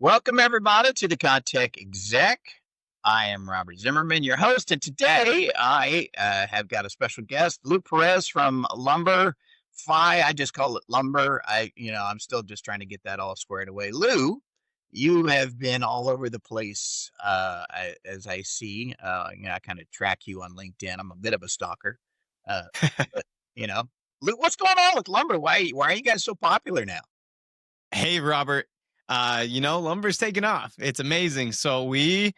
Welcome, everybody, to the ConTech Exec. I am Robert Zimmerman, your host, and today I have got a special guest, Lou Perez from LumberFi. I just call it Lumber. I'm still just trying to get that all squared away. Lou, you have been all over the place, as I see. I kind of track you on LinkedIn. I'm a bit of a stalker, uh, but you know, Lou, what's going on with Lumber? Why are you guys so popular now? Hey, Robert. Lumber's taking off. It's amazing. So we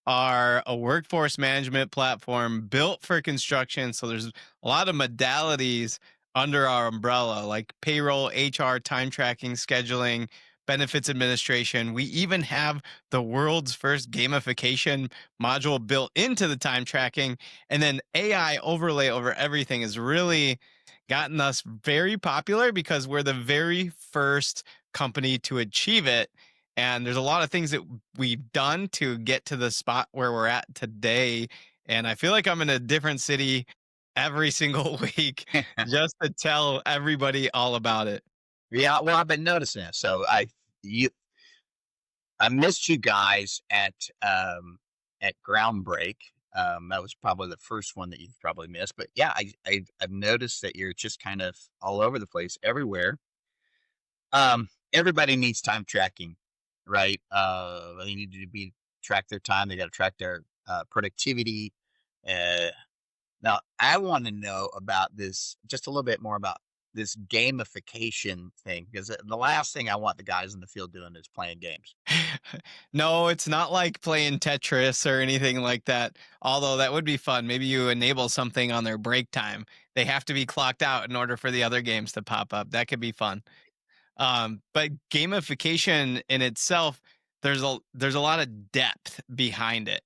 are a workforce management platform built for construction. So there's a lot of modalities under our umbrella, like payroll, HR, time tracking, scheduling, benefits administration. We even have the world's first gamification module built into the time tracking. And then AI overlay over everything has really gotten us very popular because we're the very first company to achieve it. And there's a lot of things that we've done to get to the spot where we're at today. And I feel like I'm in a different city every single week just to tell everybody all about it. Yeah, well, I've been noticing it. You I missed you guys at Groundbreak. That was probably the first one that you've probably missed. But yeah, I've noticed that you're just kind of all over the place, everywhere. Everybody needs time tracking, right? They need to be track their time. They got to track their productivity. Uh, Now, I want to know about this just a little bit more about this gamification thing because the last thing I want the guys in the field doing is playing games. No, it's not like playing Tetris or anything like that. Although that would be fun. Maybe you enable something on their break time. They have to be clocked out in order for the other games to pop up. That could be fun. But gamification in itself, there's a lot of depth behind it.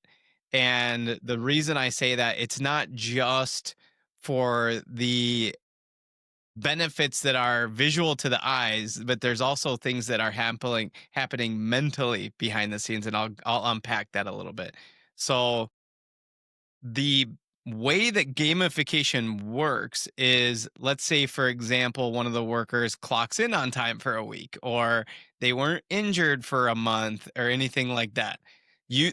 And the reason I say that, it's not just for the benefits that are visual to the eyes, but there's also things that are happening mentally behind the scenes, and I'll unpack that a little bit. So the way that gamification works is, let's say for example, one of the workers clocks in on time for a week, or they weren't injured for a month or anything like that.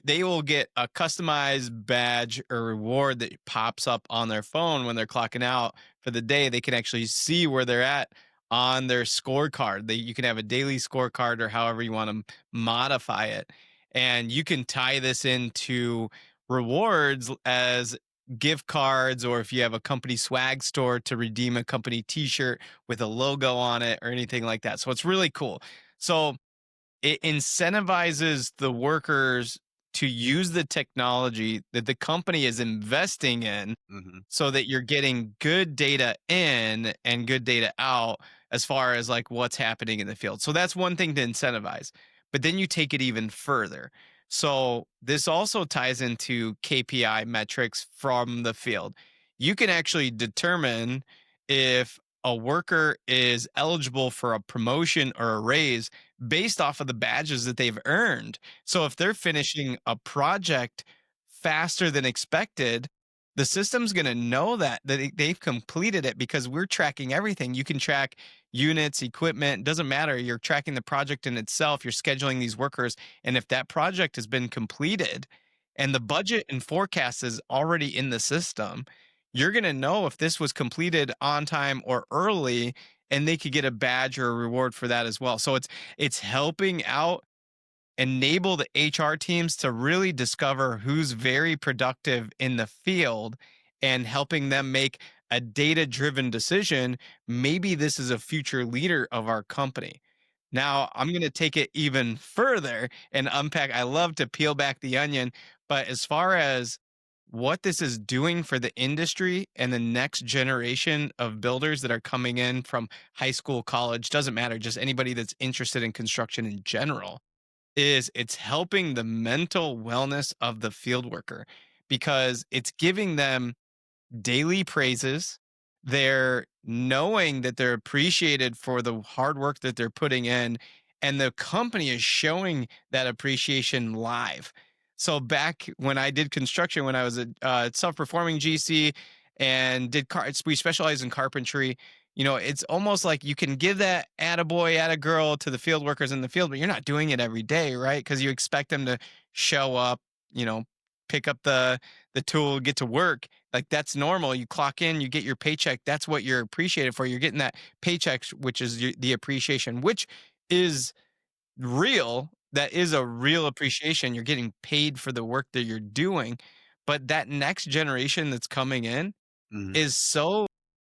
They will get a customized badge or reward that pops up on their phone when they're clocking out for the day. They can actually see where they're at on their scorecard. You can have a daily scorecard or however you want to modify it, and you can tie this into rewards as gift cards, or if you have a company swag store to redeem a company t-shirt with a logo on it or anything like that. So it's really cool. So it incentivizes the workers to use the technology that the company is investing in Hmm. so that you're getting good data in and good data out as far as like what's happening in the field. So that's one thing to incentivize. But then you take it even further. So this also ties into KPI metrics from the field. You can actually determine if a worker is eligible for a promotion or a raise based off of the badges that they've earned. So if they're finishing a project faster than expected, the system's going to know that they've completed it because we're tracking everything. You can track units, equipment, doesn't matter. You're tracking the project in itself. You're scheduling these workers, and if that project has been completed and the budget and forecast is already in the system, you're going to know if this was completed on time or early, and they could get a badge or a reward for that as well. So it's helping out enable the HR teams to really discover who's very productive in the field and helping them make a data driven decision. Maybe this is a future leader of our company. Now, I'm going to take it even further and unpack. I love to peel back the onion, but as far as what this is doing for the industry and the next generation of builders that are coming in from high school, college, doesn't matter, just anybody that's interested in construction in general, is it's helping the mental wellness of the field worker because it's giving them daily praises. They're knowing that they're appreciated for the hard work that they're putting in, and the company is showing that appreciation live. So back when I did construction, when I was a self-performing GC and we specialized in carpentry. It's almost like you can give that attaboy, attagirl to the field workers in the field, but you're not doing it every day, right? Because you expect them to show up, you know, pick up the tool, get to work. Like that's normal. You clock in, you get your paycheck. That's what you're appreciated for. You're getting that paycheck, which is the appreciation, which is real. That is a real appreciation. You're getting paid for the work that you're doing. But that next generation that's coming in Mhm. is so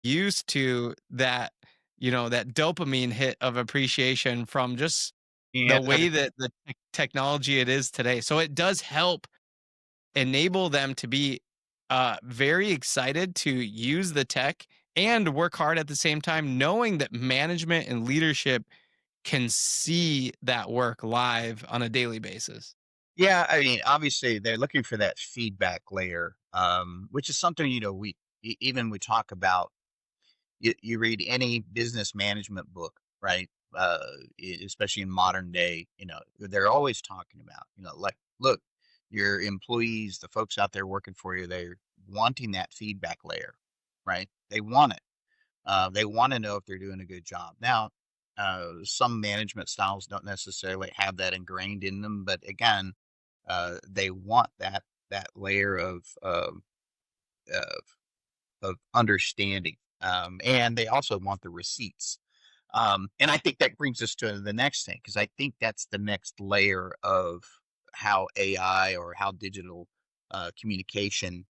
used to that, that dopamine hit of appreciation from just Yeah, the way that the technology it is today. So it does help enable them to be very excited to use the tech and work hard at the same time, knowing that management and leadership can see that work live on a daily basis. yeah. I mean, obviously, they're looking for that feedback layer, which is something even we talk about. You read any business management book, right? Especially in modern day, they're always talking about, like, look, your employees, the folks out there working for you, they're wanting that feedback layer, right? They want it. They want to know if they're doing a good job. Now, some management styles don't necessarily have that ingrained in them, but again, they want that layer of understanding, and they also want the receipts. And I think that brings us to the next thing because I think that's the next layer of how AI or how digital communication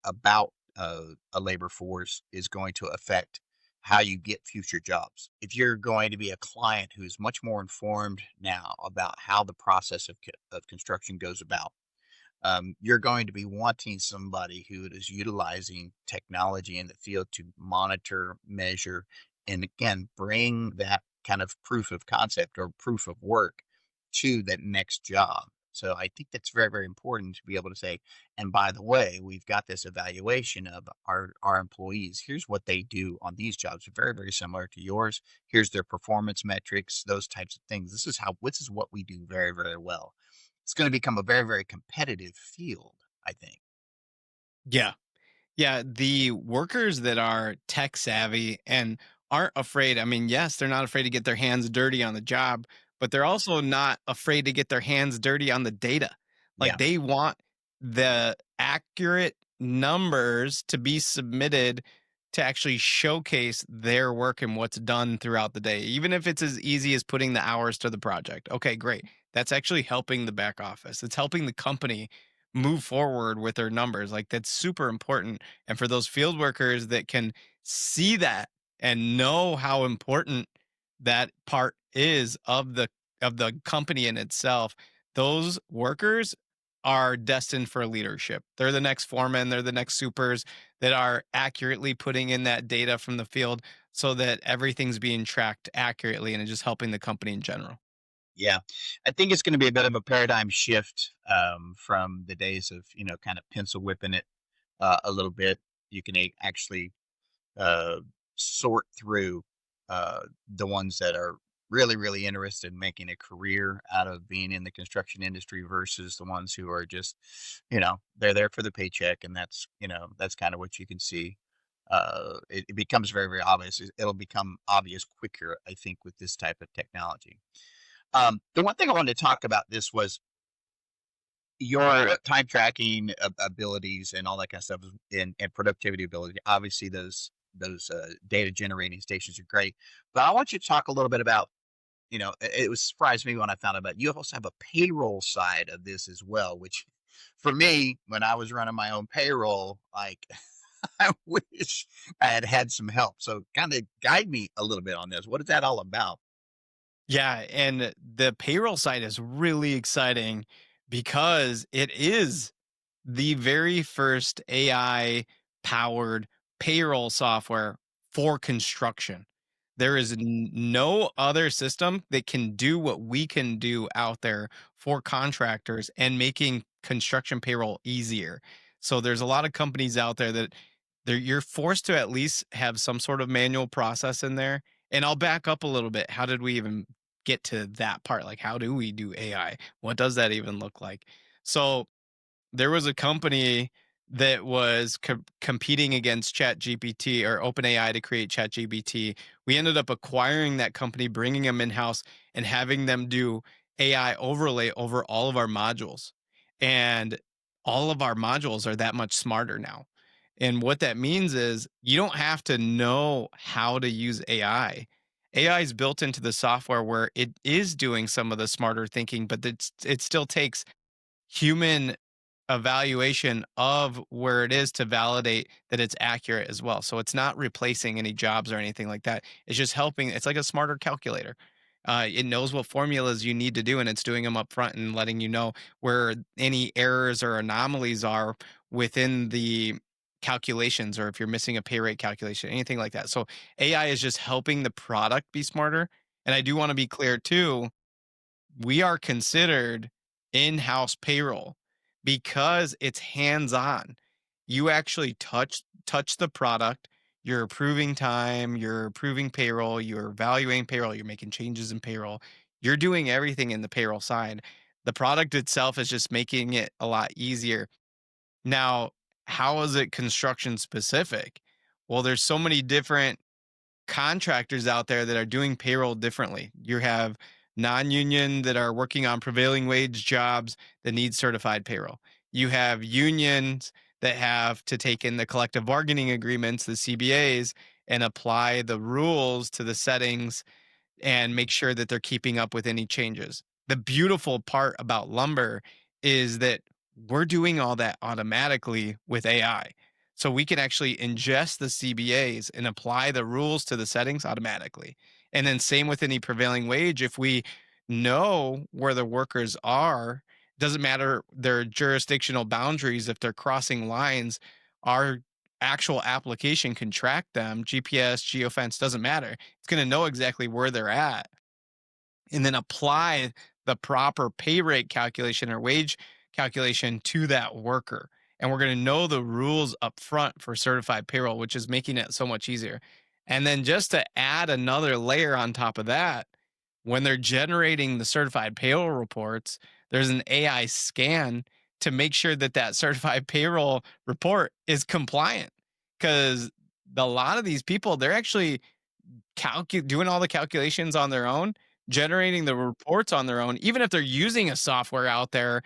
about a labor force is going to affect how you get future jobs. If you're going to be a client who's much more informed now about how the process of construction goes about, you're going to be wanting somebody who is utilizing technology in the field to monitor, measure, and again, bring that kind of proof of concept or proof of work to that next job. So I think that's very, very important to be able to say, and by the way, we've got this evaluation of our employees. Here's what they do on these jobs, very, very similar to yours. Here's their performance metrics, those types of things. This is what we do very, very well. It's gonna become a very, very competitive field, I think. Yeah. Yeah, the workers that are tech savvy and aren't afraid. I mean, yes, they're not afraid to get their hands dirty on the job, but they're also not afraid to get their hands dirty on the data. Like Yeah, they want the accurate numbers to be submitted to actually showcase their work and what's done throughout the day, even if it's as easy as putting the hours to the project. Okay, great. That's actually helping the back office. It's helping the company move forward with their numbers. Like that's super important, and for those field workers that can see that and know how important that part is of the company in itself, those workers are destined for leadership. They're the next foremen, they're the next supers that are accurately putting in that data from the field so that everything's being tracked accurately and it's just helping the company in general. yeah. I think it's gonna be a bit of a paradigm shift, from the days of, kind of pencil whipping it, a little bit. You can actually, uh, sort through, the ones that are really, really interested in making a career out of being in the construction industry versus the ones who are just, they're there for the paycheck, and that's kinda what you can see. It becomes very, very obvious. It'll become obvious quicker, I think, with this type of technology. The one thing I wanted to talk about this was your time tracking abilities and all that kind of stuff, and productivity ability. Obviously, those data generating stations are great, but I want you to talk a little bit about. It was surprised me when I found out about you also have a payroll side of this as well, which for me, when I was running my own payroll, like I wish I had had some help. So kind of guide me a little bit on this. What is that all about? Yeah, and the payroll side is really exciting because it is the very first AI powered payroll software for construction. There is no other system that can do what we can do out there for contractors and making construction payroll easier. So there's a lot of companies out there that you're forced to at least have some sort of manual process in there. And I'll back up a little bit. How did we even get to that part? Like, how do we do AI? What does that even look like? So there was a company that was competing against ChatGPT or OpenAI to create ChatGPT. We ended up acquiring that company, bringing them in house, and having them do AI overlay over all of our modules. And all of our modules are that much smarter now. And what that means is you don't have to know how to use AI. AI is built into the software where it is doing some of the smarter thinking, but it still takes human evaluation of where it is to validate that it's accurate as well. So it's not replacing any jobs or anything like that. It's just helping. It's like a smarter calculator. It knows what formulas you need to do, and it's doing them up front and letting you know where any errors or anomalies are within the calculations, or if you're missing a pay rate calculation, anything like that. So AI is just helping the product be smarter. And I do want to be clear too, we are considered in-house payroll because it's hands-on. You actually touch the product, you're approving time, you're approving payroll, you're evaluating payroll, you're making changes in payroll. You're doing everything in the payroll side. The product itself is just making it a lot easier. Now, how is it construction specific? Well, there's so many different contractors out there that are doing payroll differently. You have non-union that are working on prevailing wage jobs that need certified payroll. You have unions that have to take in the collective bargaining agreements, the CBAs, and apply the rules to the settings and make sure that they're keeping up with any changes. The beautiful part about Lumber is that we're doing all that automatically with AI. So we can actually ingest the CBAs and apply the rules to the settings automatically. And then same with any prevailing wage, if we know where the workers are, doesn't matter their jurisdictional boundaries, if they're crossing lines, our actual application can track them. GPS, geofence, doesn't matter. It's going to know exactly where they're at and then apply the proper pay rate calculation or wage calculation to that worker. And we're going to know the rules up front for certified payroll, which is making it so much easier. And then just to add another layer on top of that, when they're generating the certified payroll reports, there's an AI scan to make sure that that certified payroll report is compliant. Because a lot of these people, they're actually doing all the calculations on their own, generating the reports on their own, even if they're using a software out there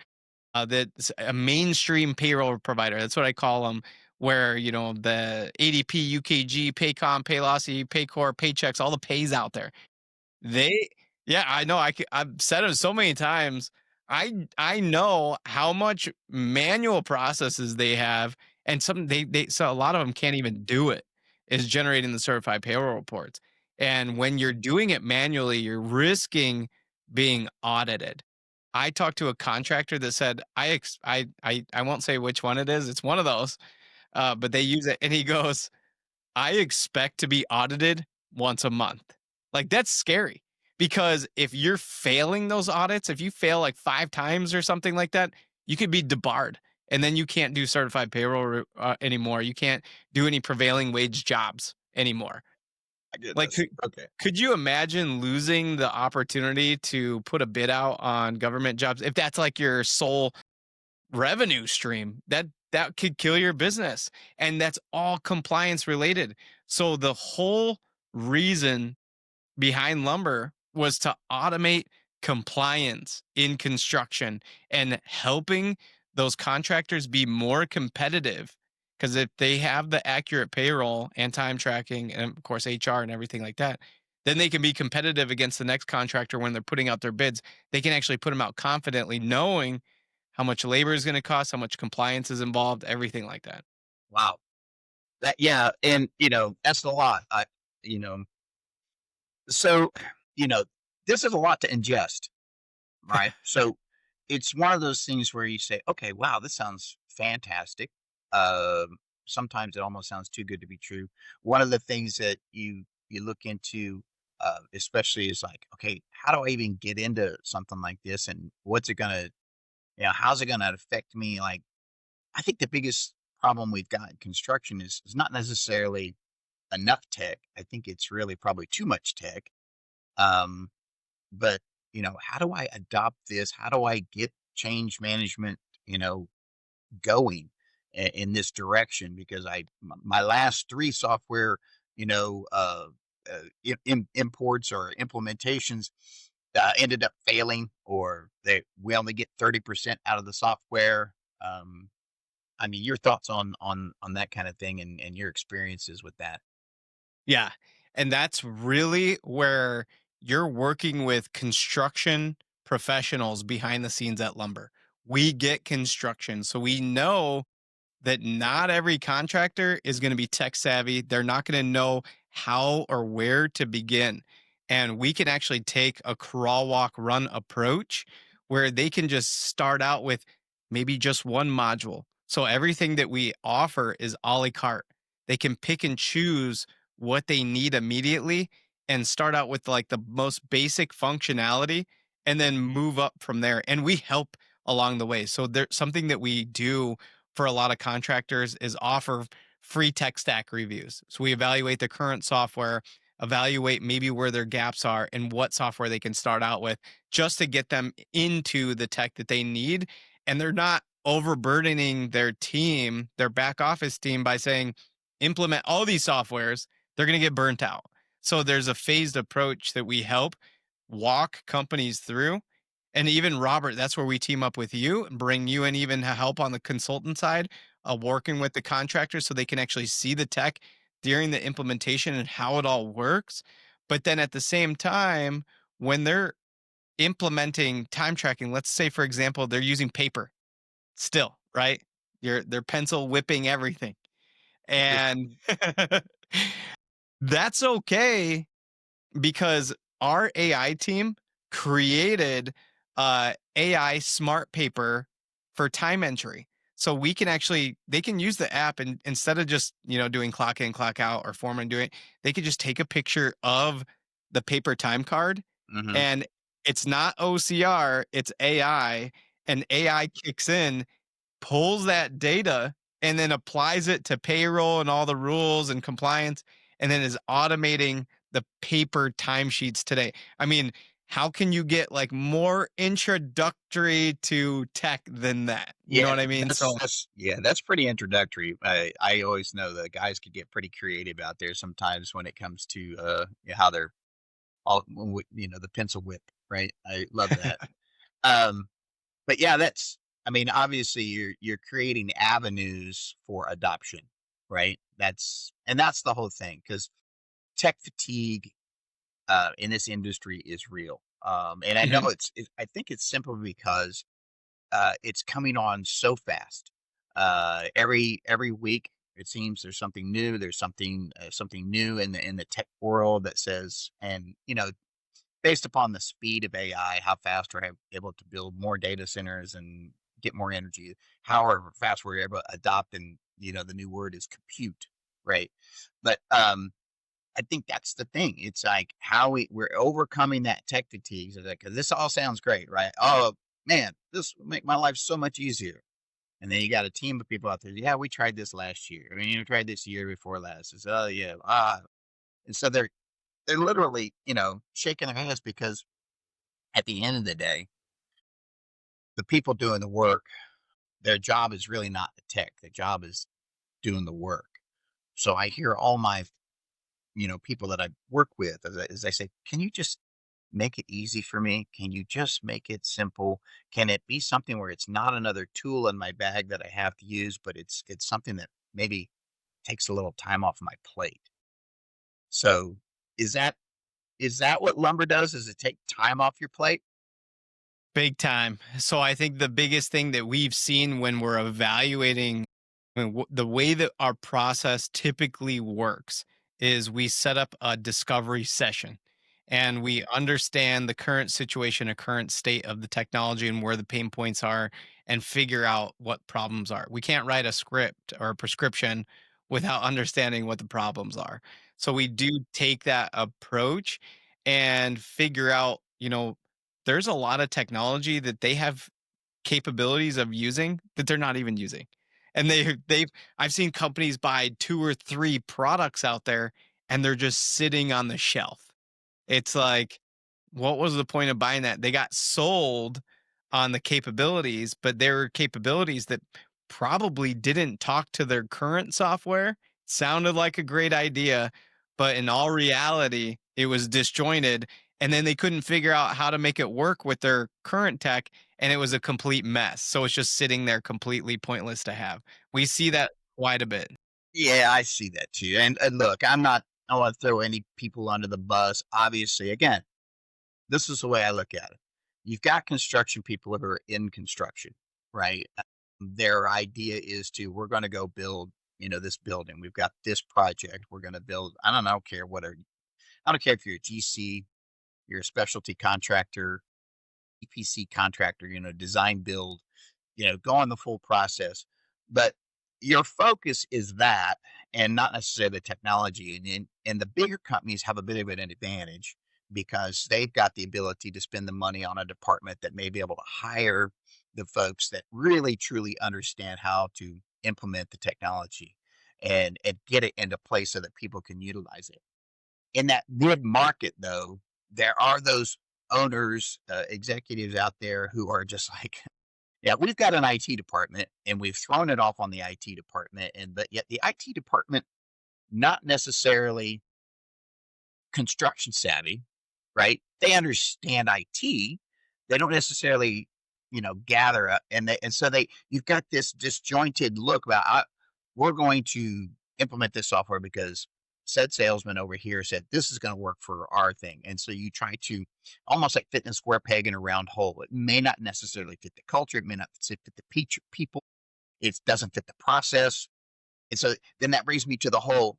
that's a mainstream payroll provider. That's what I call them, where the ADP, UKG, Paycom, Paylocity, Paycor, Paychex, all the pays out there. They Yeah, I know, I've said it so many times. I know how much manual processes they have, and some they so a lot of them can't even do it, is generating the certified payroll reports. And when you're doing it manually, you're risking being audited. I talked to a contractor that said, I won't say which one it is, it's one of those, but they use it, and he goes, I expect to be audited once a month. Like, that's scary because if you're failing those audits, if you fail like 5 times or something like that, you could be debarred. And then you can't do certified payroll anymore. You can't do any prevailing wage jobs anymore. My Like, goodness. could, Okay. could you imagine losing the opportunity to put a bid out on government jobs if that's like your sole revenue stream? That could kill your business, and that's all compliance related. So the whole reason behind Lumber was to automate compliance in construction and helping those contractors be more competitive, because if they have the accurate payroll and time tracking and of course HR and everything like that, then they can be competitive against the next contractor when they're putting out their bids. They can actually put them out confidently knowing how much labor is going to cost, how much compliance is involved, everything like that. Wow. Yeah, and that's a lot. You know, so you know, this is a lot to ingest, right? So it's one of those things where you say, okay, wow, this sounds fantastic. Sometimes it almost sounds too good to be true. One of the things that you look into, especially, is like, okay, how do I even get into something like this, and what's it gonna, how's it gonna affect me? Like, I think the biggest problem we've got in construction is not necessarily enough tech. I think it's really probably too much tech. Um, but how do I adopt this? How do I get change management, going? in this direction because my last three software, you know, imports or implementations ended up failing, or we only get 30% out of the software. Um, I mean, your thoughts on that kind of thing and your experiences with that. Yeah. And that's really where you're working with construction professionals behind the scenes at Lumber. We get construction. So we know that not every contractor is going to be tech savvy. They're not going to know how or where to begin. And we can actually take a crawl, walk, run approach where they can just start out with maybe just one module. So everything that we offer is a la carte. They can pick and choose what they need immediately and start out with like the most basic functionality and then move up from there. And we help along the way. So there's something that we do for a lot of contractors is offer free tech stack reviews. So we evaluate the current software, evaluate maybe where their gaps are and what software they can start out with just to get them into the tech that they need. And they're not overburdening their team, their back office team by saying, implement all these softwares, they're going to get burnt out. So there's a phased approach that we help walk companies through. And even Robert, that's where we team up with you and bring you in even to help on the consultant side, working with the contractors so they can actually see the tech during the implementation and how it all works. But then at the same time, when they're implementing time tracking, let's say, for example, they're using paper still, right? They're pencil whipping everything. Just And that's okay because our AI team created AI smart paper for time entry. So we can actually they can use the app and instead of just, doing clock in, clock out or foreman doing it, they could just take a picture of the paper time card hmm and it's not OCR, it's AI and AI kicks in, pulls that data and then applies it to payroll and all the rules and compliance and then is automating the paper timesheets today. I mean, how can you get like more introductory to tech than that? You know yeah, what I mean? So that's pretty introductory. I always know that guys could get pretty creative out there sometimes when it comes to how they're all the pencil whip, right? I love that. Um, but yeah, that's I mean, obviously you're creating avenues for adoption, right? That's the whole thing because tech fatigue in this industry is real. And I know Mhm. I think it's simple because it's coming on so fast. Every week it seems there's something new. There's something new in the tech world that says, and based upon the speed of AI, how fast we're able to build more data centers and get more energy, however fast we're able to adopt, and the new word is compute, right? But I think that's the thing. It's like how we're overcoming that tech fatigue. So that, 'cause this all sounds great, right? Oh man, this will make my life so much easier. And then you got a team of people out there. Yeah, we tried this last year. I mean, you tried this year before last. It's oh yeah, and so they're literally shaking their heads because at the end of the day, the people doing the work, their job is really not the tech. Their job is doing the work. So I hear all my people that I work with as I say, can you just make it easy for me? Can you just make it simple? Can it be something where it's not another tool in my bag that I have to use, but it's something that maybe takes a little time off my plate? So is that is that what lumber does? Is it take time off your plate? Big time. So I think the biggest thing that we've seen when we're evaluating the way that our process typically works is we set up a discovery session and we understand the current situation, a current state of the technology and where the pain points are and figure out what problems are. We can't write a script or a prescription without understanding what the problems are. So we do take that approach and figure out, there's a lot of technology that they have capabilities of using that they're not even using. And they've I've seen companies buy 2 or 3 products out there and they're just sitting on the shelf. It's like, what was the point of buying that? They got sold on the capabilities, but they were capabilities that probably didn't talk to their current software. Sounded like a great idea, but in all reality, it was disjointed. And then they couldn't figure out how to make it work with their current tech. And it was a complete mess. So it's just sitting there completely pointless to have. We see that quite a bit. Yeah, I see that too. And look, I want to throw any people under the bus. Obviously, again, this is the way I look at it. You've got construction people who are in construction, right? Their idea is to, we're going to go build, this building. We've got this project. We're going to build. I don't care I don't care if you're a GC, you're a specialty contractor, EPC contractor, design build, go on the full process. But your focus is that and not necessarily the technology. And the bigger companies have a bit of an advantage because they've got the ability to spend the money on a department that may be able to hire the folks that really truly understand how to implement the technology and get it into place so that people can utilize it. In that mid market, though, there are those owners, executives out there who are just like, yeah, we've got an IT department and we've thrown it off on the IT department. But yet the IT department, not necessarily construction savvy, right? They understand IT. They don't necessarily, gather up and so you've got this disjointed look about we're going to implement this software because said salesman over here said this is going to work for our thing. And so you try to almost like fitting a square peg in a round hole. It may not necessarily fit the culture, it may not fit the people, it doesn't fit the process. And so then that brings me to the whole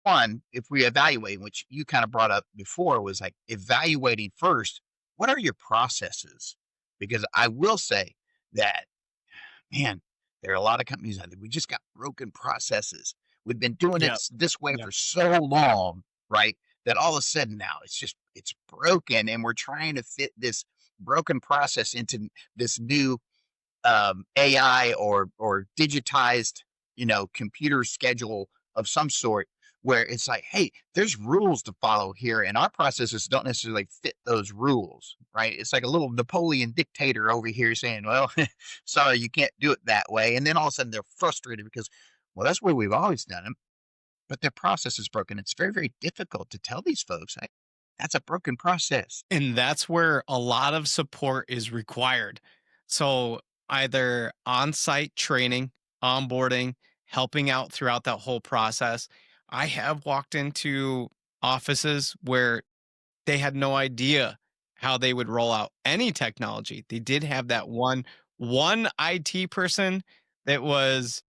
one, if we evaluate, which you kind of brought up before, was like evaluating first, what are your processes? Because I will say that, man, there are a lot of companies out there. We just got broken processes. We've been doing it Yeah. this way Yeah. for so long, right? That all of a sudden now it's broken, and we're trying to fit this broken process into this new AI or digitized, computer schedule of some sort, where it's like, hey, there's rules to follow here, and our processes don't necessarily fit those rules, right? It's like a little Napoleon dictator over here saying, well, sorry, you can't do it that way. And then all of a sudden they're frustrated because, well, that's where we've always done it, but their process is broken. It's very, very difficult to tell these folks, hey, that's a broken process. And that's where a lot of support is required. So, either on site training, onboarding, helping out throughout that whole process. I have walked into offices where they had no idea how they would roll out any technology. They did have that one IT person that was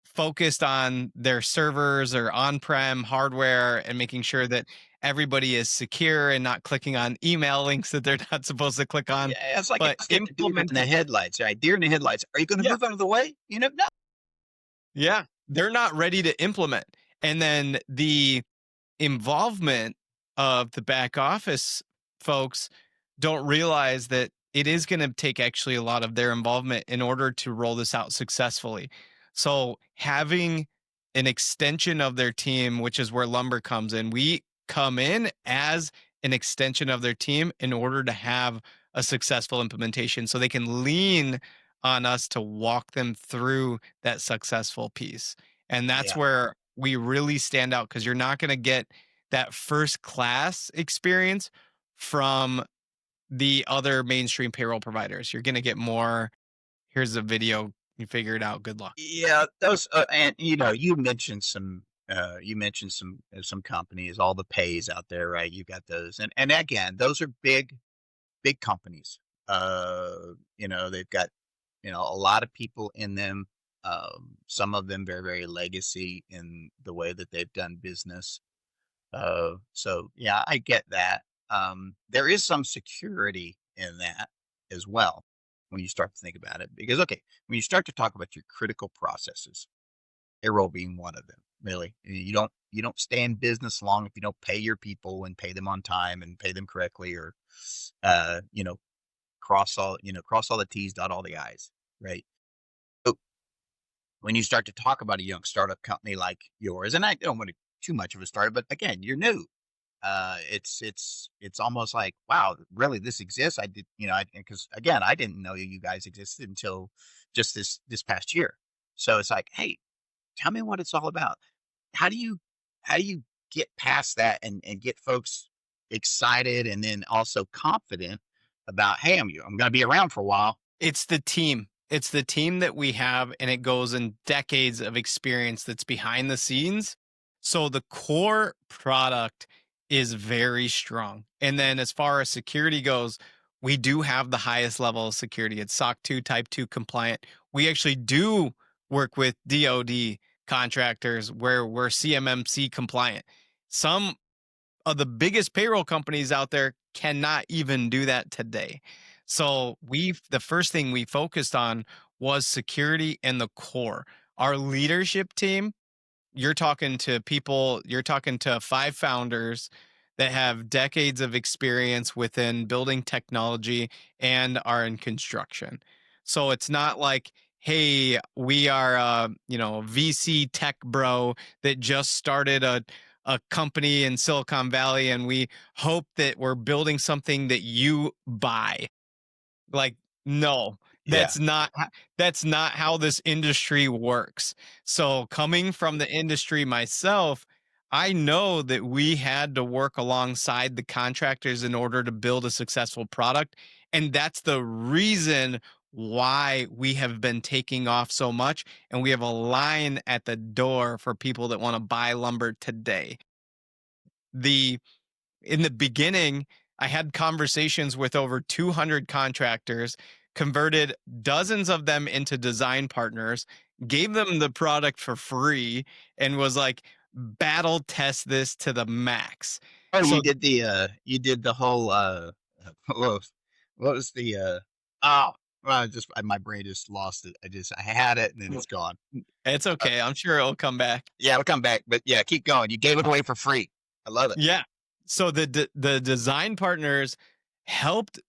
focused on their servers or on-prem hardware and making sure that everybody is secure and not clicking on email links that they're not supposed to click on. Yeah, it's like But it's getting a deer in the implementing, headlights, right? Deer in the headlights. Are you going to yeah, move out of the way? No. yeah, they're not ready to implement. And then the involvement of the back office folks don't realize that it is going to take actually a lot of their involvement in order to roll this out successfully. So having an extension of their team, which is where Lumber comes in, we come in as an extension of their team in order to have a successful implementation so they can lean on us to walk them through that successful piece. And that's Yeah, where we really stand out because you're not going to get that first class experience from the other mainstream payroll providers. You're going to get more. Here's a video. You figure it out. Good luck. yeah. Those and you mentioned some companies, all the pays out there, right? You got those, and again, those are big companies. They've got a lot of people in them. Some of them very very legacy in the way that they've done business. So yeah, I get that. There is some security in that as well when you start to think about it, because okay, when you start to talk about your critical processes, payroll being one of them, really, you don't stay in business long if you don't pay your people and pay them on time and pay them correctly, or uh, you know, cross all the T's, dot all the I's, right? So when you start to talk about a young startup company like yours, and I don't want to too much of a startup, but again, you're new. It's almost like, wow, really, this exists. I did, because again, I didn't know you guys existed until just this past year. So it's like, hey, tell me what it's all about. How do you how do you get past that and get folks excited and then also confident about, hey, I'm going to be around for a while. It's the team. It's the team that we have, and it goes in decades of experience that's behind the scenes. So the core product is very strong. And then as far as security goes, we do have the highest level of security. It's SOC 2 Type 2 compliant. We actually do work with DoD contractors where we're CMMC compliant. Some of the biggest payroll companies out there cannot even do that today. So the first thing we focused on was security and the core. Our leadership team, you're talking to 5 founders that have decades of experience within building technology and are in construction. So it's not like, hey, we are VC tech bro that just started a company in Silicon Valley and we hope that we're building something that you buy. Like, no, Yeah. that's not how this industry works. So coming from the industry myself, I know that we had to work alongside the contractors in order to build a successful product. And that's the reason why we have been taking off so much. And we have a line at the door for people that want to buy lumber today. The In the beginning, I had conversations with over 200 contractors, converted dozens of them into design partners, gave them the product for free, and was like, battle test this to the max. Oh, So you did the whole what was, what was the oh well, my brain just lost it. I had it and then it's gone. it's Uh, okay. I'm sure it'll come back. yeah, it'll come back. But yeah, keep going. You gave it away for free. I love it. Yeah. So the design partners helped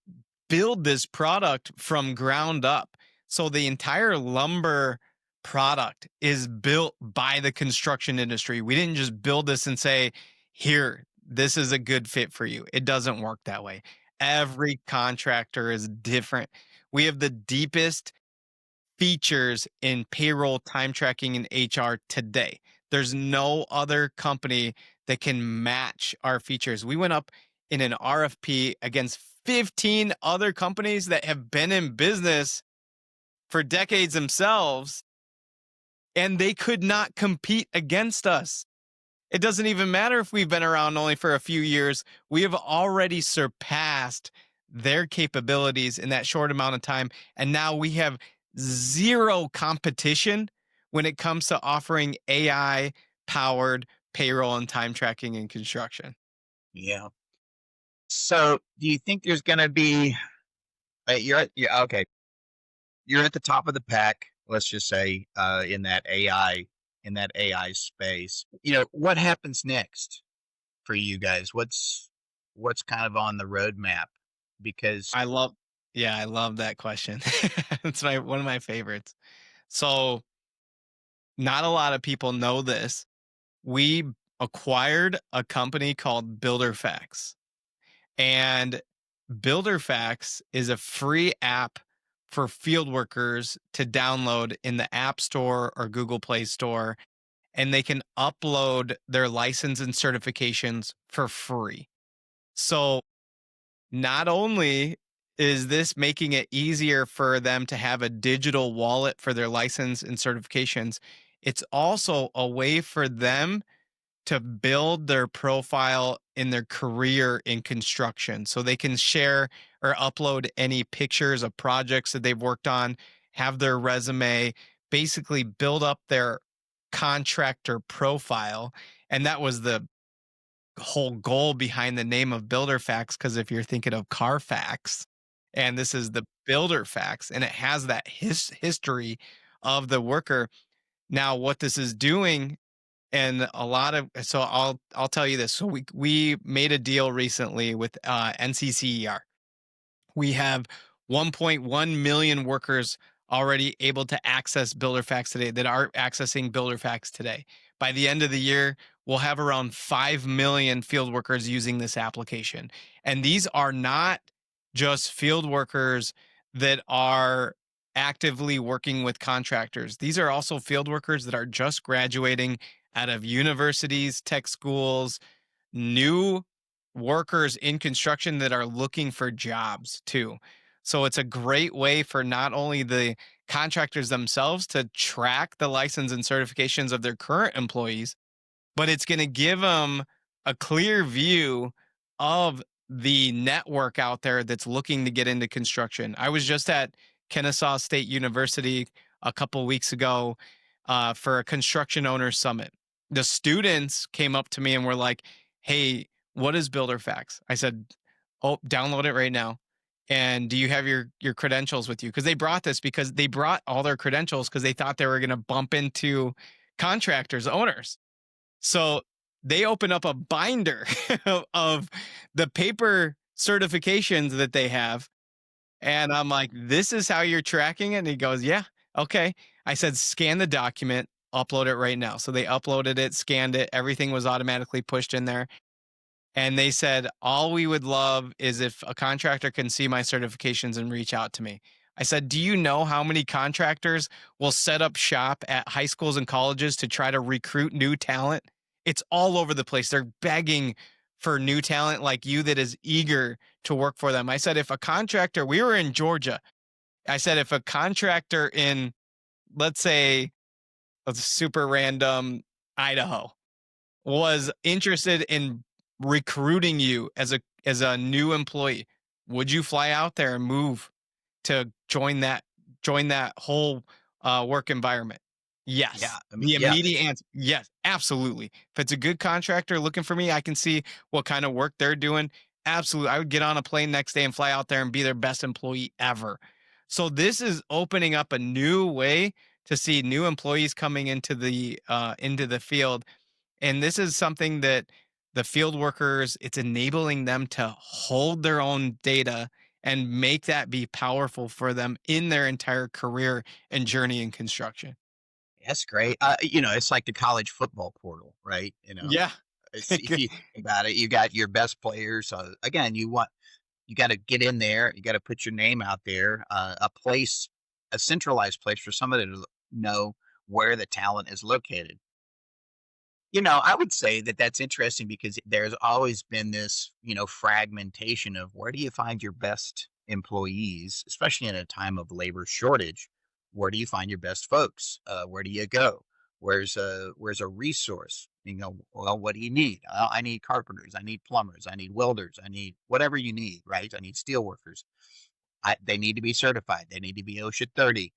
build this product from ground up. So the entire lumber product is built by the construction industry. We didn't just build this and say, here, this is a good fit for you. It doesn't work that way. Every contractor is different. We have the deepest features in payroll, time tracking, and HR today. There's no other company that can match our features. We went up in an RFP against 15 other companies that have been in business for decades themselves, and they could not compete against us. It doesn't even matter if we've been around only for a few years. We have already surpassed their capabilities in that short amount of time. And now we have zero competition when it comes to offering AI powered payroll and time tracking in construction. Yeah. So, do you think there's going to be? Yeah, okay. You're at the top of the pack. Let's just say in that AI space. What happens next for you guys? What's kind of on the roadmap? Because I love, yeah, I love that question. It's one of my favorites. So, not a lot of people know this. We acquired a company called BuilderFax. And BuilderFax is a free app for field workers to download in the App Store or Google Play Store. And they can upload their license and certifications for free. So not only is this making it easier for them to have a digital wallet for their license and certifications, it's also a way for them to build their profile in their career in construction. So they can share or upload any pictures of projects that they've worked on, have their resume, basically build up their contractor profile. And that was the whole goal behind the name of BuilderFax, because if you're thinking of Carfax, and this is the BuilderFax, and it has that history of the worker. Now, what this is doing, and a lot of, so I'll tell you this. So we made a deal recently with NCCER. We have 1.1 million workers already able to access BuilderFax today that are accessing BuilderFax today. By the end of the year, we'll have around 5 million field workers using this application. And these are not just field workers that are actively working with contractors. These are also field workers that are just graduating out of universities, tech schools, new workers in construction that are looking for jobs too. So it's a great way for not only the contractors themselves to track the license and certifications of their current employees, but it's going to give them a clear view of the network out there that's looking to get into construction. I was just at Kennesaw State University a couple weeks ago for a construction owners summit. The students came up to me and were like, "Hey, what is BuilderFax?" I said, "Oh, download it right now. And do you have your credentials with you?" Because they brought all their credentials because they thought they were going to bump into contractors, owners. So they open up a binder of the paper certifications that they have. And I'm like, "This is how you're tracking it?" And he goes, "Yeah, okay." I said, "Scan the document, upload it right now." So they uploaded it, scanned it, everything was automatically pushed in there. And they said, "All we would love is if a contractor can see my certifications and reach out to me." I said, "Do you know how many contractors will set up shop at high schools and colleges to try to recruit new talent? It's all over the place. They're begging for new talent like you that is eager to work for them." I said, "If a contractor, we were in Georgia. I said, if a contractor in, let's say, a super random Idaho was interested in recruiting you as a new employee, would you fly out there and move to join that whole work environment?" Yeah, Yes. I mean, The yeah, immediate answer, yes, absolutely. If it's a good contractor looking for me, I can see what kind of work they're doing. Absolutely. I would get on a plane next day and fly out there and be their best employee ever. So this is opening up a new way to see new employees coming into the field, and this is something that the field workers, it's enabling them to hold their own data and make that be powerful for them in their entire career and journey in construction. that's great. It's like the college football portal, right? Yeah. If you think about it, you got your best players. Again, you got to get in there. You got to put your name out there. A centralized place for somebody to know where the talent is located. I would say that that's interesting because there's always been this, fragmentation of where do you find your best employees, especially in a time of labor shortage. Where do you find your best folks? Where do you go? Where's a resource? Well, what do you need? I need carpenters. I need plumbers. I need welders. I need whatever you need, right? I need steel workers. They need to be certified. They need to be OSHA 30.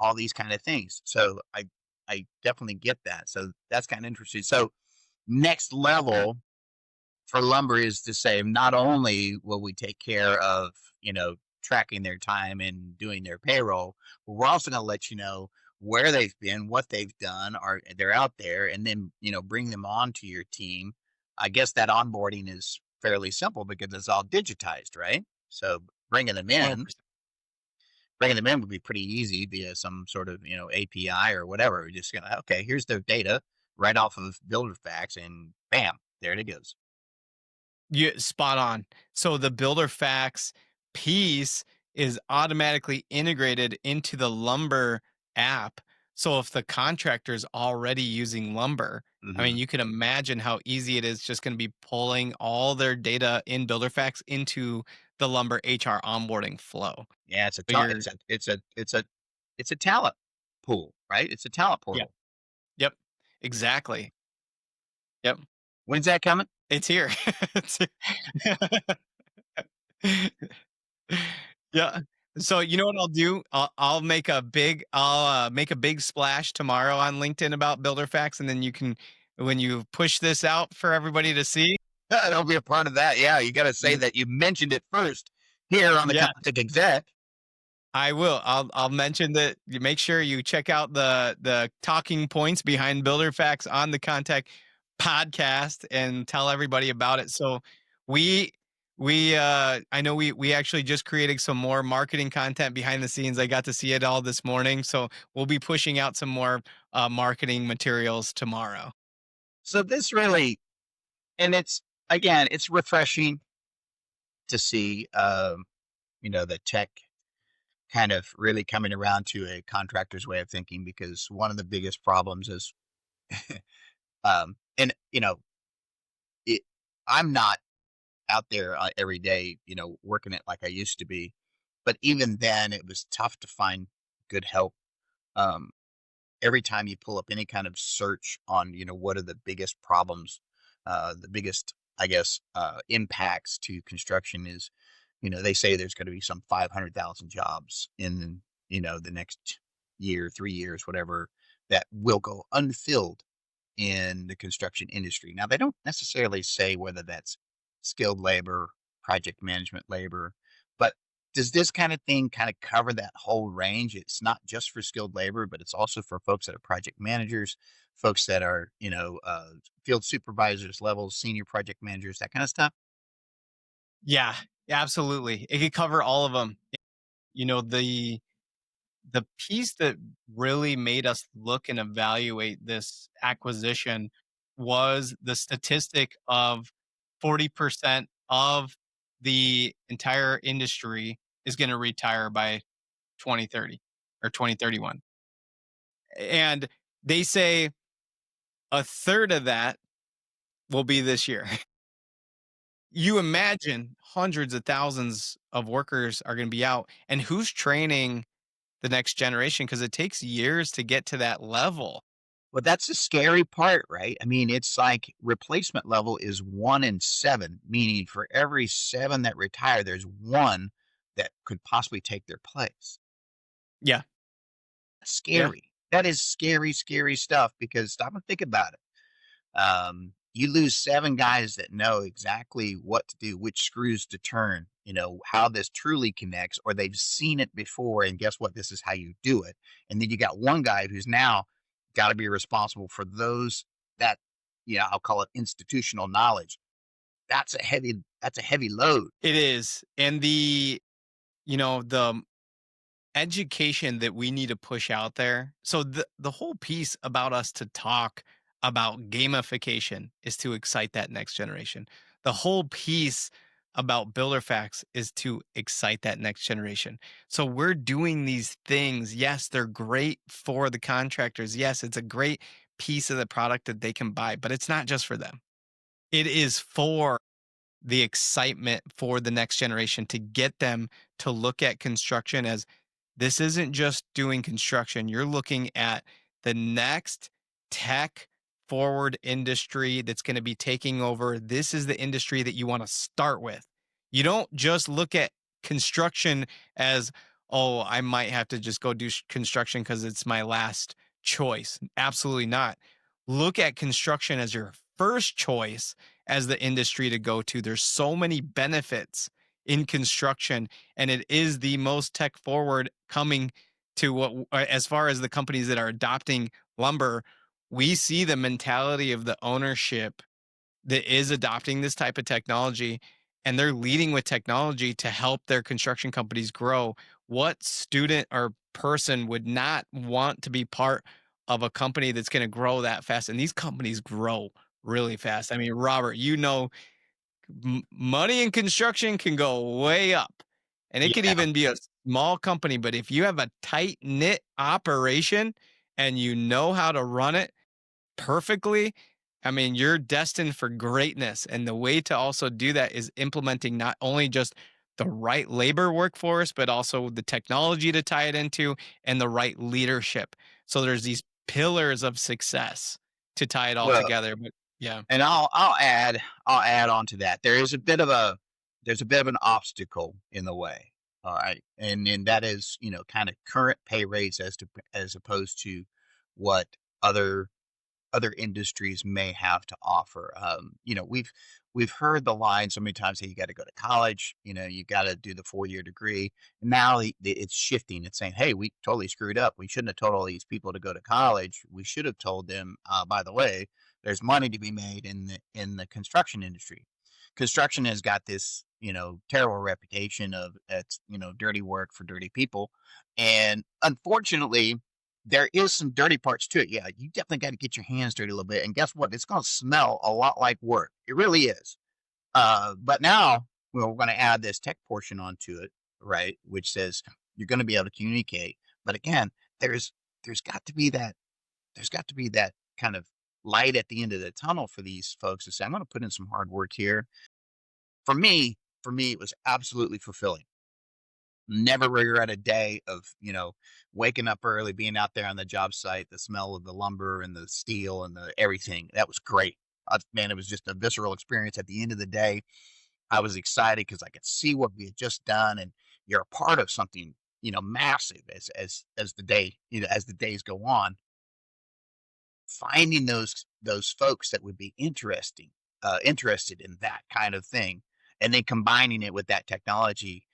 All these kind of things. So I definitely get that. So that's kind of interesting. So next level for lumber is to say not only will we take care of, tracking their time and doing their payroll, but we're also going to let you know where they've been, what they've done, or they're out there, and then, bring them on to your team. I guess that onboarding is fairly simple because it's all digitized, right? So bringing them in 100%. bringing them in would be pretty easy via some sort of, API or whatever. We're just gonna, okay, here's their data right off of BuilderFax, and bam, there it goes. You spot on. So the builder facts piece is automatically integrated into the lumber app. So if the contractor is already using lumber, I Hmm. mean, you can imagine how easy it is just going to be pulling all their data in BuilderFax into the lumber HR onboarding flow. Yeah, So you're, it's a talent pool, right? It's a talent yeah, portal. yep, exactly. Yep, When's that coming? it's here. It's here. Yeah. So you know what I'll do? I'll make a big splash tomorrow on LinkedIn about BuilderFax, and then you can, when you push this out for everybody to see. It'll be a part of that. Yeah, you got to say y- that you mentioned it first here on the Yeah, ConTech Exec. I will. I'll mention that you make sure you check out the talking points behind BuilderFax on the ConTech podcast and tell everybody about it. So we I know we actually just created some more marketing content behind the scenes. I got to see it all this morning. So we'll be pushing out some more marketing materials tomorrow. So this really, and it's again, it's refreshing to see, the tech kind of really coming around to a contractor's way of thinking because one of the biggest problems is, and it, I'm not out there every day, working it like I used to be, but even then, it was tough to find good help. Um, every time you pull up any kind of search on, what are the biggest problems, the biggest, I guess, impacts to construction is, they say there's going to be some 500,000 jobs in, the next year, 3 years, whatever, that will go unfilled in the construction industry. Now, they don't necessarily say whether that's skilled labor, project management labor, but does this kind of thing kind of cover that whole range? It's not just for skilled labor, but it's also for folks that are project managers, folks that are, field supervisors levels, senior project managers, that kind of stuff. Yeah, absolutely. It could cover all of them. You know, the piece that really made us look and evaluate this acquisition was the statistic of 40% of the entire industry is going to retire by 2030 or 2031. And they say a third of that will be this year. You imagine hundreds of thousands of workers are going to be out, and who's training the next generation? Because it takes years to get to that level. Well, that's the scary part, right? I mean, it's like replacement level is 1 in 7, meaning for every seven that retire, there's one that could possibly take their place. Yeah, yeah, Scary. That is scary, scary stuff because stop and think about it. You lose 7 guys that know exactly what to do, which screws to turn, how this truly connects, or they've seen it before, and guess what? This is how you do it. And then you got one guy who's now got to be responsible for those that, I'll call it institutional knowledge. That's a heavy load. it is. And the education that we need to push out there. So the whole piece about us to talk about gamification is to excite that next generation. The whole piece about BuilderFax is to excite that next generation. So we're doing these things. Yes, they're great for the contractors. Yes, it's a great piece of the product that they can buy, but it's not just for them. It is for the excitement for the next generation to get them to look at construction as this isn't just doing construction. You're looking at the next tech forward industry that's going to be taking over. This is the industry that you want to start with. You don't just look at construction as, oh, I might have to just go do construction because it's my last choice. Absolutely not. Look at construction as your first choice as the industry to go to. There's so many benefits in construction, and it is the most tech forward coming to as far as the companies that are adopting lumber. We see the mentality of the ownership that is adopting this type of technology, and they're leading with technology to help their construction companies grow. What student or person would not want to be part of a company that's going to grow that fast? And these companies grow really fast. I mean, Robert, money in construction can go way up, and it could Yeah. even be a small company. But if you have a tight knit operation and you know how to run it perfectly, I mean, you're destined for greatness. And the way to also do that is implementing not only just the right labor workforce, but also the technology to tie it into and the right leadership. So there's these pillars of success to tie it all Well, together. But yeah, and I'll add on to that. There's a bit of an obstacle in the way. All right. And that is, kind of current pay rates as opposed to what other other industries may have to offer. We've heard the line so many times, "Hey, you got to go to college. You got to do the 4 year degree." Now it's shifting. It's saying, "Hey, we totally screwed up. We shouldn't have told all these people to go to college. We should have told them, by the way, there's money to be made in the construction industry. Construction has got this, terrible reputation of it's, dirty work for dirty people, and unfortunately." there is some dirty parts to it. Yeah, you definitely got to get your hands dirty a little bit. And guess what? It's going to smell a lot like work. It really is. But now we're going to add this tech portion onto it, right? Which says you're going to be able to communicate. But again, there's there's got to be that there's got to be that kind of light at the end of the tunnel for these folks to say, I'm going to put in some hard work here. For me, it was absolutely fulfilling. Never regret a day of, waking up early, being out there on the job site, the smell of the lumber and the steel and the everything. That was great. Man, it was just a visceral experience. At the end of the day, I was excited because I could see what we had just done, and you're a part of something, massive as the day, as the days go on. Finding those folks that would be interested in that kind of thing, and then combining it with that technology,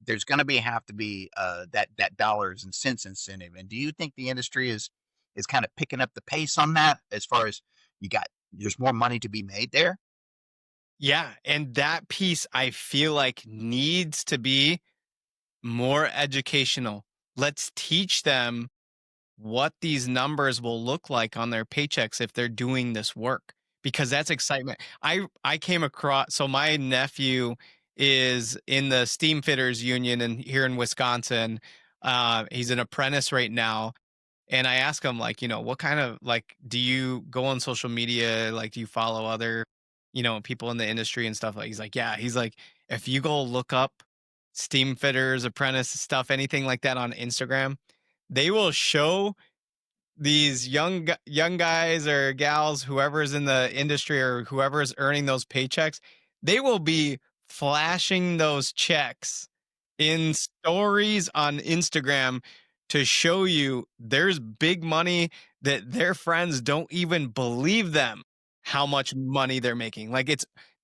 there's going to be have to be that dollars and cents incentive. And do you think the industry is kind of picking up the pace on that, as far as there's more money to be made there? Yeah, and that piece I feel like needs to be more educational. Let's teach them what these numbers will look like on their paychecks if they're doing this work, because that's excitement. I came across, so my nephew is in the steam fitters union and here in Wisconsin. He's an apprentice right now, and I ask him, like, what kind of, like, do you go on social media? Like, do you follow other, people in the industry and stuff? Like, he's like, yeah. He's like, if you go look up steam fitters, apprentice stuff, anything like that on Instagram, they will show these young guys or gals, whoever's in the industry or whoever's earning those paychecks, they will be flashing those checks in stories on Instagram to show you there's big money that their friends don't even believe them how much money they're making. Like,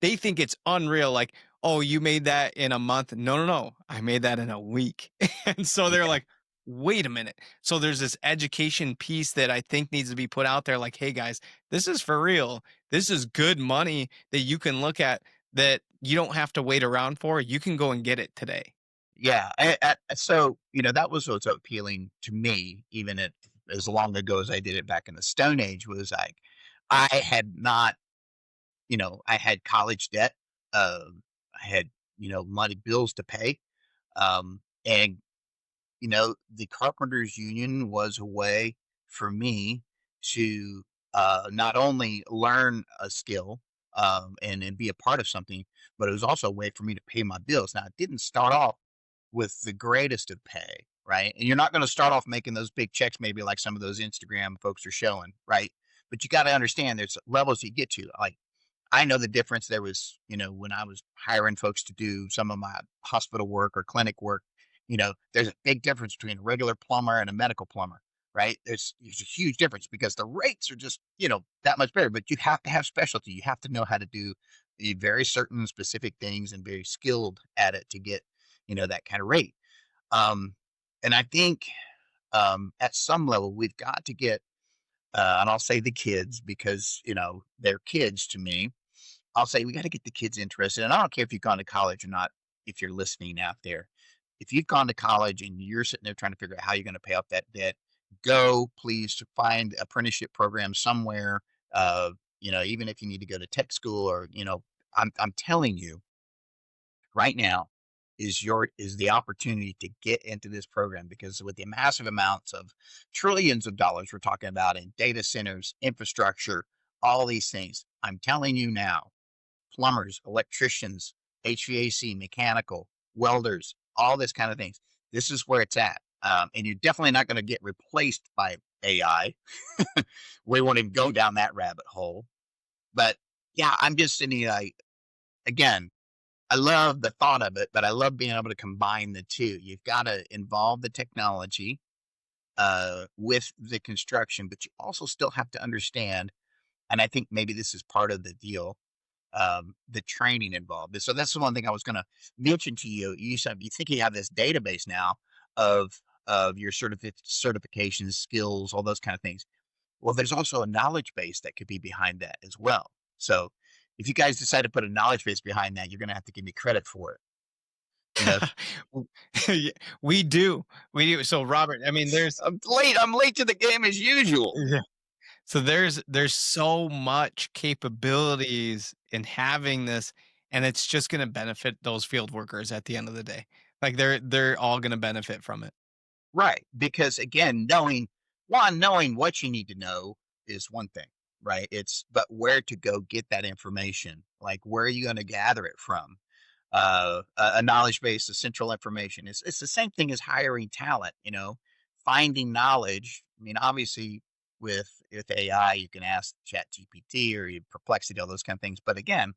they think it's unreal. Like, oh, you made that in a month. No, no, no. I made that in a week. And so they're Yeah, like, wait a minute. So there's this education piece that I think needs to be put out there. Like, hey guys, this is for real. This is good money that you can look at, that you don't have to wait around for. You can go and get it today. yeah. So that was what's appealing to me, even at as long ago as I did it back in the Stone Age. Was like I had not, I had college debt. I had money bills to pay, and the carpenters union was a way for me to not only learn a skill, and be a part of something, but it was also a way for me to pay my bills. Now, it didn't start off with the greatest of pay, right? And you're not going to start off making those big checks, maybe like some of those Instagram folks are showing, right? But you got to understand there's levels you get to. Like, I know the difference. There was, when I was hiring folks to do some of my hospital work or clinic work, there's a big difference between a regular plumber and a medical plumber, right? There's a huge difference because the rates are just, that much better. But you have to have specialty. You have to know how to do the very certain specific things and very skilled at it to get, that kind of rate. Um, and I think at some level we've got to get, and I'll say the kids because they're kids to me. I'll say we got to get the kids interested. And I don't care if you've gone to college or not, if you're listening out there. If you've gone to college and you're sitting there trying to figure out how you're going to pay off that debt, go please to find apprenticeship program somewhere. Even if you need to go to tech school or, I'm telling you right now is the opportunity to get into this program, because with the massive amounts of trillions of dollars we're talking about in data centers, infrastructure, all these things, I'm telling you now, plumbers, electricians, HVAC, mechanical, welders, all this kind of things. This is where it's at. And you're definitely not going to get replaced by AI. We won't even go down that rabbit hole. But yeah, I'm just sitting here like, again, I love the thought of it, but I love being able to combine the two. You've got to involve the technology with the construction, but you also still have to understand, and I think maybe this is part of the deal, the training involved. So that's the one thing I was going to mention to you. You said you think you have this database now of your certifications, skills, all those kind of things. Well, there's also a knowledge base that could be behind that as well. So if you guys decide to put a knowledge base behind that, you're going to have to give me credit for it. You know, Yeah, we do. We do. So Robert, I mean, there's I'm late. I'm late to the game as usual. yeah. So there's so much capabilities in having this, and it's just going to benefit those field workers at the end of the day. Like they're all going to benefit from it. Right. Because again, knowing what you need to know is one thing, right? But where to go get that information? Like, where are you going to gather it from? A knowledge base, a central information. It's the same thing as hiring talent, finding knowledge. I mean, obviously, with AI, you can ask Chat GPT or Perplexity, all those kind of things. But again,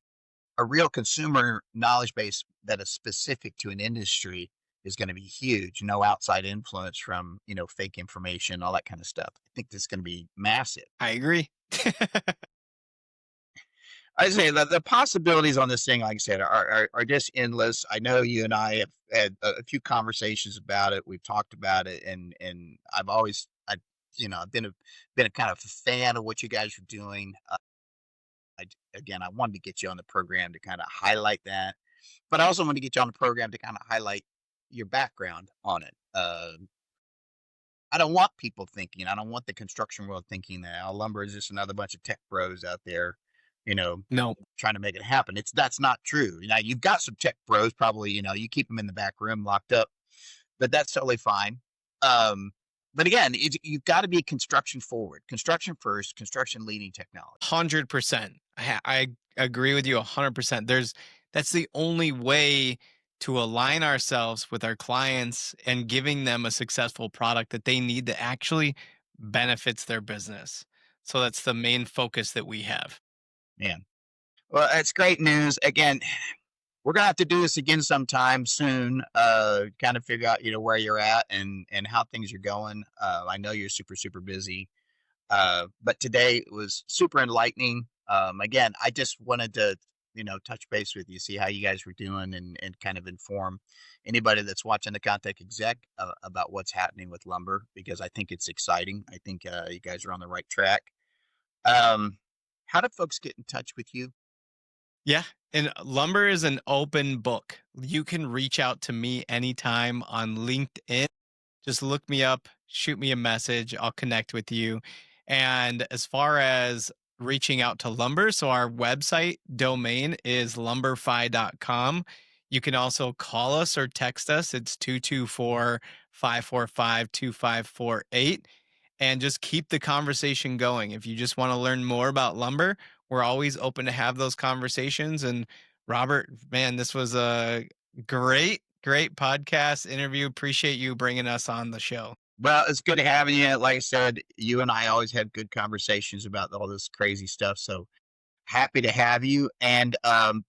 a real consumer knowledge base that is specific to an industry is going to be huge. No outside influence from, fake information, all that kind of stuff. I think this is going to be massive. I agree. I say the possibilities on this thing, like I said, are just endless. I know you and I have had a few conversations about it. We've talked about it, and I've been a kind of a fan of what you guys are doing. Again, I wanted to get you on the program to kind of highlight that, but I also want to get you on the program to kind of highlight your background on it. I don't want people thinking, I don't want the construction world thinking that lumber is just another bunch of tech bros out there, you know, No, trying to make it happen. That's not true. You've got some tech bros, probably, you keep them in the back room locked up, but that's totally fine. Um, but again, you've got to be construction forward, construction first, construction leading technology. 100%. I agree with you 100%. That's the only way to align ourselves with our clients and giving them a successful product that they need that actually benefits their business. So that's the main focus that we have. Man. Well, that's great news. Again, we're gonna have to do this again sometime soon. Kind of figure out, where you're at and how things are going. I know you're super, super busy. But today was super enlightening. Again, I just wanted to, touch base with you, see how you guys were doing and kind of inform anybody that's watching the ConTech Exec about what's happening with lumber, because I think it's exciting. I think you guys are on the right track. Um, how do folks get in touch with you? Yeah. And lumber is an open book. You can reach out to me anytime on LinkedIn. Just look me up, shoot me a message. I'll connect with you. And as far as reaching out to lumber, so our website domain is lumberfi.com. You can also call us or text us. It's 224-545-2548. And just keep the conversation going. If you just want to learn more about lumber, we're always open to have those conversations. And Robert, man, this was a great podcast interview. Appreciate you bringing us on the show. Well, it's good having you. Like I said, you and I always have good conversations about all this crazy stuff. So happy to have you. And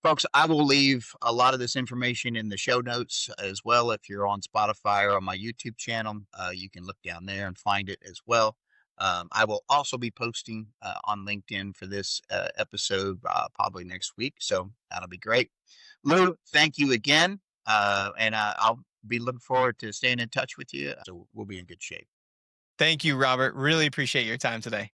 folks, I will leave a lot of this information in the show notes as well. If you're on Spotify or on my YouTube channel, you can look down there and find it as well. I will also be posting on LinkedIn for this episode probably next week. So that'll be great. Lou, thank you again. And I'll be looking forward to staying in touch with you. So we'll be in good shape. Thank you, Robert. Really appreciate your time today.